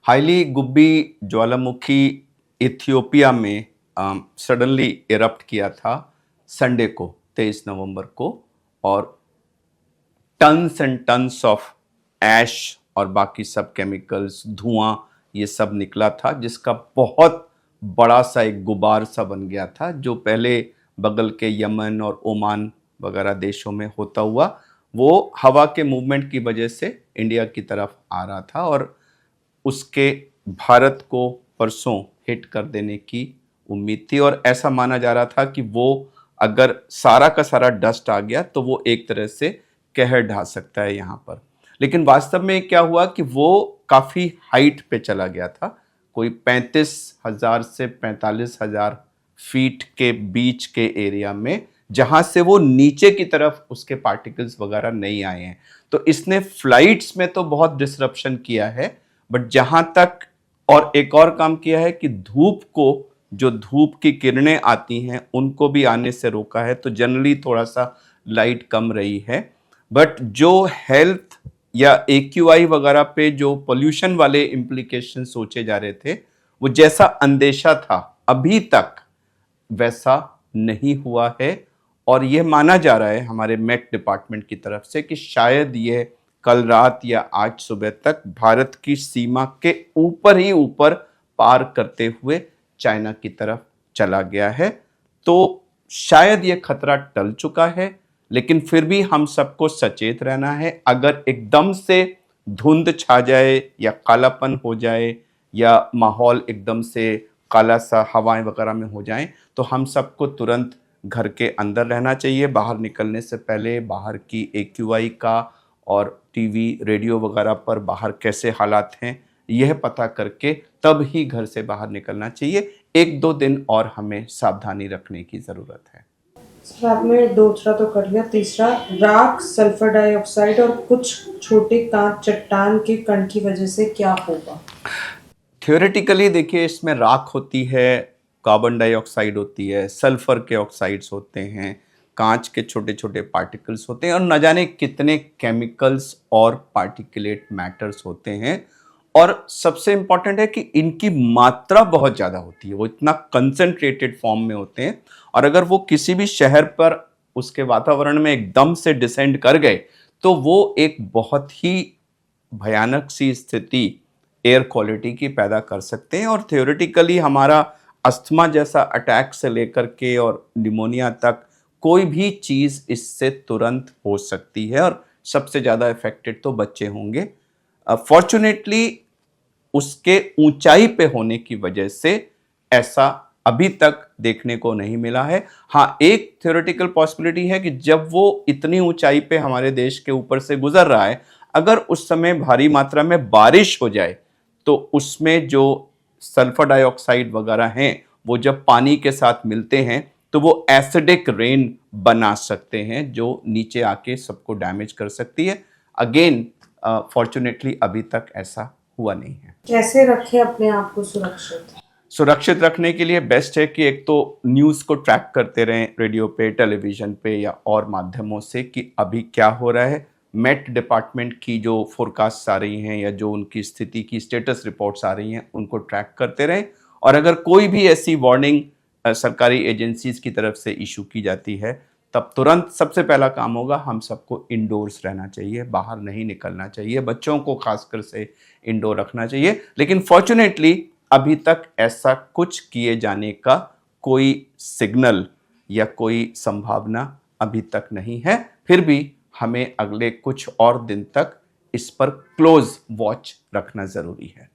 Highly Gubbi ज्वालामुखी Ethiopia में suddenly erupt किया था संडे को 23 नवंबर को, और टन्स एंड टन्स ऑफ ऐश और बाकी सब केमिकल्स, धुआं, ये सब निकला था, जिसका बहुत बड़ा सा एक गुबार सा बन गया था, जो पहले बगल के यमन और ओमान वगैरह देशों में होता हुआ वो हवा के मूवमेंट की वजह से इंडिया की तरफ आ रहा था, और उसके भारत को परसों हिट कर देने की उम्मीद थी। और ऐसा माना जा रहा था कि वो अगर सारा का सारा डस्ट आ गया तो वो एक तरह से कहर ढा सकता है यहाँ पर। लेकिन वास्तव में क्या हुआ कि वो काफ़ी हाइट पे चला गया था, कोई 35,000 से 45,000 फीट के बीच के एरिया में, जहाँ से वो नीचे की तरफ उसके पार्टिकल्स वगैरह नहीं आए हैं। तो इसने फ्लाइट्स में तो बहुत डिसरप्शन किया है, बट जहां तक और एक और काम किया है कि धूप को, जो धूप की किरणें आती हैं उनको भी आने से रोका है। तो जनरली थोड़ा सा लाइट कम रही है, बट जो हेल्थ या AQI वगैरह पे जो पोल्यूशन वाले इम्प्लीकेशन सोचे जा रहे थे, वो जैसा अंदेशा था अभी तक वैसा नहीं हुआ है। और यह माना जा रहा है हमारे मेट डिपार्टमेंट की तरफ से कि शायद यह कल रात या आज सुबह तक भारत की सीमा के ऊपर ही ऊपर पार करते हुए चाइना की तरफ चला गया है। तो शायद यह खतरा टल चुका है, लेकिन फिर भी हम सबको सचेत रहना है। अगर एकदम से धुंध छा जाए या कालापन हो जाए या माहौल एकदम से काला सा हवाएं वगैरह में हो जाएं, तो हम सबको तुरंत घर के अंदर रहना चाहिए। बाहर निकलने से पहले बाहर की AQI का और टीवी रेडियो वगैरह पर बाहर कैसे हालात हैं यह पता करके तब ही घर से बाहर निकलना चाहिए। 1-2 दिन और हमें सावधानी रखने की ज़रूरत है। सर, आपने दूसरा तो कर लिया, तीसरा राख, सल्फर डाइऑक्साइड और कुछ छोटे कांच चट्टान के कण की वजह से क्या होगा? थ्योरेटिकली देखिए, इसमें राख होती है, कार्बन डाइऑक्साइड होती है, सल्फर के ऑक्साइड्स होते हैं, कांच के छोटे छोटे पार्टिकल्स होते हैं, और न जाने कितने केमिकल्स और पार्टिकुलेट मैटर्स होते हैं। और सबसे इंपॉर्टेंट है कि इनकी मात्रा बहुत ज़्यादा होती है, वो इतना कंसंट्रेटेड फॉर्म में होते हैं, और अगर वो किसी भी शहर पर उसके वातावरण में एकदम से डिसेंड कर गए तो वो एक बहुत ही भयानक सी स्थिति एयर क्वालिटी की पैदा कर सकते हैं। और थ्योरेटिकली हमारा अस्थमा जैसा अटैक से लेकर के और निमोनिया तक कोई भी चीज़ इससे तुरंत हो सकती है, और सबसे ज़्यादा इफेक्टेड तो बच्चे होंगे। फॉर्चुनेटली उसके ऊंचाई पे होने की वजह से ऐसा अभी तक देखने को नहीं मिला है। हाँ, एक थ्योरेटिकल पॉसिबिलिटी है कि जब वो इतनी ऊंचाई पे हमारे देश के ऊपर से गुजर रहा है, अगर उस समय भारी मात्रा में बारिश हो जाए तो उसमें जो सल्फर डाइऑक्साइड वगैरह हैं वो जब पानी के साथ मिलते हैं तो वो एसिडिक रेन बना सकते हैं, जो नीचे आके सबको डैमेज कर सकती है। अगेन फॉर्चुनेटली अभी तक ऐसा हुआ नहीं है। कैसे रखें अपने आप को सुरक्षित? सुरक्षित रखने के लिए बेस्ट है कि एक तो न्यूज़ को ट्रैक करते रहें रेडियो पे, टेलीविज़न पे या और माध्यमों से कि अभी क्या हो रहा है। मेट डिपार्टमेंट की जो फोरकास्ट आ रही हैं या जो उनकी स्थिति की स्टेटस रिपोर्ट्स आ रही हैं उनको ट्रैक करते रहें। और अगर कोई भी ऐसी वार्निंग सरकारी एजेंसीज की तरफ से इशू की जाती है, तब तुरंत सबसे पहला काम होगा हम सबको इंडोर्स रहना चाहिए, बाहर नहीं निकलना चाहिए, बच्चों को खासकर से इंडोर रखना चाहिए। लेकिन फॉर्चुनेटली अभी तक ऐसा कुछ किए जाने का कोई सिग्नल या कोई संभावना अभी तक नहीं है। फिर भी हमें अगले कुछ और दिन तक इस पर क्लोज वॉच रखना ज़रूरी है।